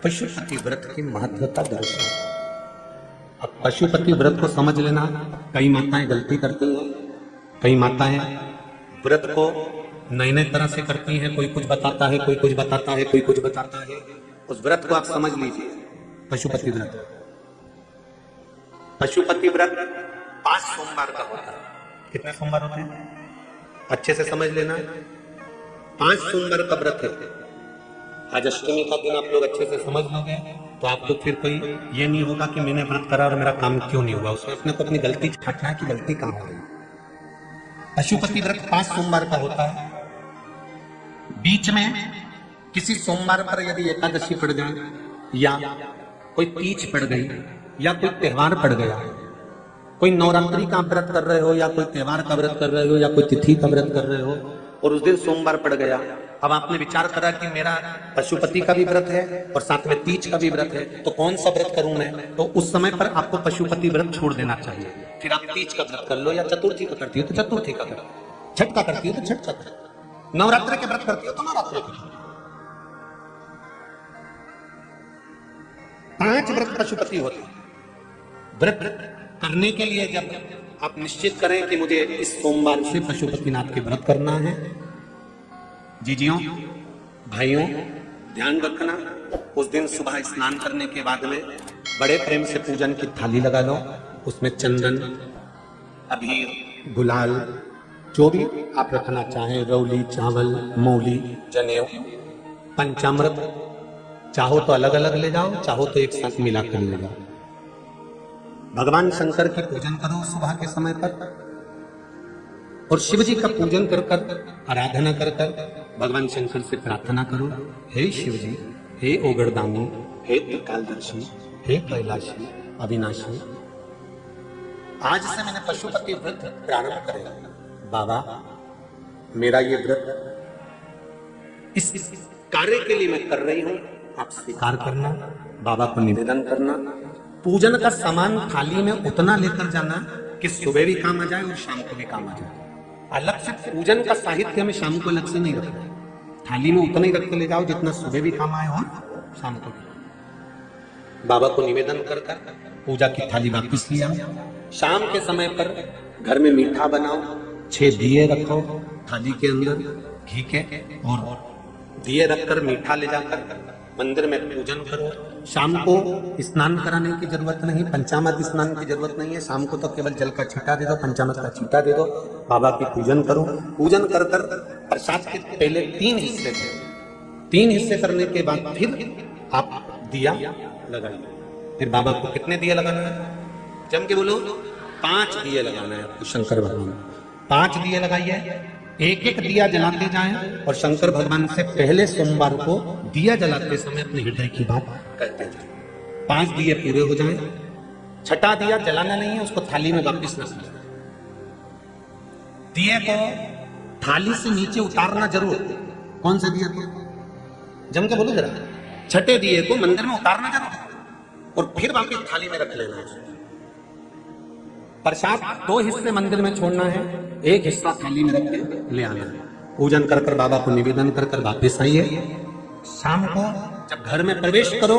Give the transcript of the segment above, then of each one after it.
पशुपति व्रत की महत्वता दर्शाए। अब पशुपति व्रत को समझ लेना। कई माताएं गलती करती हैं, कई माताएं व्रत को नए नए तरह से करती हैं। कोई कुछ बताता है, कोई कुछ बताता है, कोई कुछ बताता है। उस व्रत को आप समझ लीजिए। पशुपति व्रत, पशुपति व्रत 5 सोमवार का होता है। कितने सोमवार होते हैं अच्छे से समझ लेना। 5 सोमवार का व्रत है। आज अष्टमी का दिन आप लोग अच्छे से समझ लोगे तो आपको फिर कोई ये नहीं होगा कि मैंने व्रत करा और मेरा काम क्यों नहीं हुआ। उसमें अपने को अपनी गलती छाटना है कि गलती कहां हो गई। पशुपति व्रत 5 सोमवार का होता है। बीच में किसी सोमवार पर यदि एकादशी पड़ जाए या कोई तीज पड़ गई या कोई त्योहार पड़ गया, कोई नवरात्रि का व्रत कर रहे हो या कोई त्योहार का व्रत कर रहे हो या कोई तिथि का व्रत कर रहे हो और उस दिन सोमवार पड़ गया, अब आपने विचार करा कि मेरा पशुपति का भी व्रत है और साथ में तीज का भी व्रत है, तो कौन सा व्रत करूं मैं। तो उस समय पर आपको पशुपति व्रत छोड़ देना चाहिए। फिर आप तीज का व्रत कर लो या चतुर्थी का करती हो तो चतुर्थी का करो, छठ का करती हो तो छठ का करो, नवरात्रि के व्रत करती हो तो नवरात्रि का। 5 व्रत पशुपति होते हैं। व्रत करने के लिए जब आप निश्चित करें कि मुझे इस सोमवार से पशुपतिनाथ के व्रत करना है, जीजियों भाइयों ध्यान रखना, उस दिन सुबह स्नान करने के बाद में बड़े प्रेम से पूजन की थाली लगा लो। उसमें चंदन, अबीर, गुलाल, जो भी आप रखना चाहें, रौली, चावल, मौली, जनेऊ, पंचामृत, चाहो तो अलग अलग ले जाओ, चाहो तो एक साथ मिलाकर ले जाओ। भगवान शंकर की पूजन करो सुबह के समय पर और शिव जी का पूजन कर आराधना कर भगवान शंकर से प्रार्थना करो, हे शिव जी, हे ओगरदानी, हे त्रिकालदर्शी, हे कैलाशी, अविनाशी, आज से मैंने पशुपति व्रत प्रारंभ करेगा। बाबा मेरा ये व्रत इस कार्य के लिए मैं कर रही हूं, आप स्वीकार करना। बाबा को निवेदन करना। पूजन का सामान थाली में उतना लेकर जाना कि सुबह भी काम आ जाए और शाम को भी काम आ जाए। अलग से पूजन का साहित्य में शाम को अलग से नहीं रखना। थाली में उतना ही रख के ले जाओ जितना सुबह भी काम आए और शाम को भी। बाबा को निवेदन कर पूजा की थाली वापिस ले आओ। शाम के समय पर घर में मीठा बनाओ, 6 दिए रखो थाली के अंदर घी के, और दिए रखकर मीठा ले जाकर मंदिर में पूजन करो। शाम को स्नान कराने की जरूरत नहीं, पंचामृत स्नान की जरूरत नहीं है। शाम को तो केवल जल का छींटा दे दो, पंचामृत का छींटा दे दो, बाबा की पूजन करो। पूजन कर प्रसाद के पहले 3 हिस्से थे। 3 हिस्से करने के बाद फिर आप दिया लगाइए। फिर बाबा को कितने दिए लगाना है? जम के बोलो, 5 दिए लगाना है आपको। शंकर भगवान 5 दिए लगाइए। एक एक दिया जलाते जाएं और शंकर भगवान से पहले सोमवार को दिया जलाते समय अपने हृदय की बात कहते जाएं। 5 दिए पूरे हो जाएं। छठा दिया जलाना नहीं है, उसको थाली में वापस रखना। दिए को थाली से नीचे उतारना जरूर। कौन सा दिया को? जम के बोलो जरा। छठे दिए को मंदिर में उतारना जरूर और फिर वापस थाली में रख लेना है। प्रसाद 2 हिस्से मंदिर में छोड़ना है, 1 हिस्सा थाली में रख के ले आना है। पूजन कर बाबा को निवेदन कर वापस आइए। शाम को जब घर में प्रवेश करो,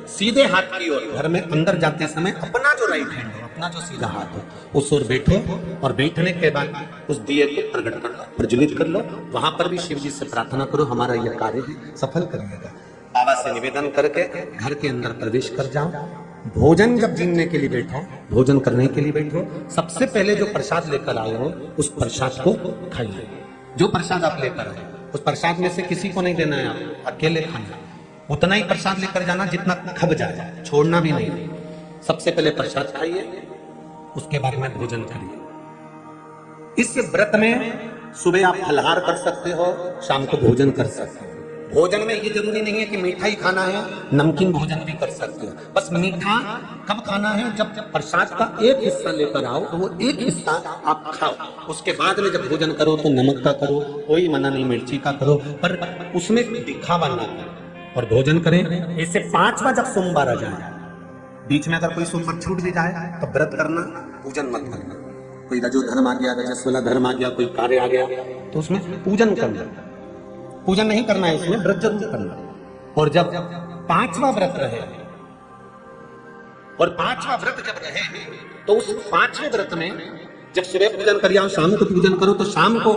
सीधे हाथ की ओर घर में अंदर जाते समय अपना जो राइट हैंड हो, अपना जो सीधा हाथ हो, उस ओर बैठो और बैठने के बाद उस दिए को प्रकट कर लो, प्रज्वलित कर लो। वहां पर भी शिव जी से प्रार्थना करो, हमारा यह कार्य है सफल करिएगा। बाबा से निवेदन करके घर के अंदर प्रवेश कर जाओ। भोजन जब जीने के लिए बैठो, भोजन करने के लिए बैठो, सबसे पहले जो प्रसाद लेकर आए हो उस प्रसाद को खाइए। जो प्रसाद आप लेकर आए उस प्रसाद में से किसी को नहीं देना है, आप अकेले खाना। उतना ही प्रसाद लेकर जाना जितना खब जाए, छोड़ना भी नहीं। सबसे पहले प्रसाद खाइए, उसके बाद में भोजन करिए। इस व्रत में सुबह आप फलहार कर सकते हो, शाम को भोजन कर सकते हो। भोजन में ये जरूरी नहीं है कि मीठा ही खाना है, नमकीन भोजन भी कर सकते हो। बस मीठा कब खाना है? जब प्रसाद का 1 हिस्सा लेकर आओ तो वो 1 हिस्सा आप खाओ। उसके बाद में जब भोजन करो तो नमक का करो, कोई मना नहीं, मिर्ची का करो, पर उसमें दिखावा ना करो और भोजन करें। इससे 5वां जब सोमवार आ जाए, बीच में अगर कोई सोमवार छूट भी जाए तो व्रत करना, पूजन मत करना। कोई रजो धर्म आ गया, रजस्वला धर्म आ गया, कोई कार्य आ गया तो उसमें पूजन करना। पूजन नहीं करना है, इसमें व्रत जरूर करना। और जब पांचवा व्रत रहे, और पांचवा व्रत जब रहे तो उस पांचवें व्रत में जब सुबह पूजन कर या शाम को पूजन करो तो शाम को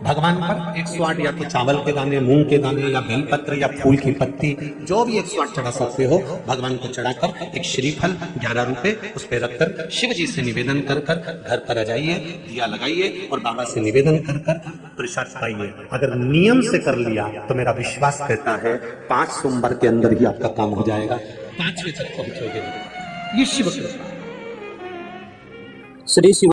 भगवान पर 108 या तो चावल के दाने, मूंग के दाने या बेलपत्र या फूल की पत्ती, जो भी 108 चढ़ा सकते हो भगवान को चढ़ाकर एक श्रीफल 11 रुपए उस पे रखकर शिव जी से निवेदन कर कर घर पर आ जाइए, दिया लगाइए और बाबा से निवेदन कर कर प्रसाद पाइए। अगर नियम से कर लिया तो मेरा विश्वास कहता है 5 सोमवार के अंदर ही आपका काम हो जाएगा, 5वें तक पहुंचोगे। ये शिव कृपा। श्री शिव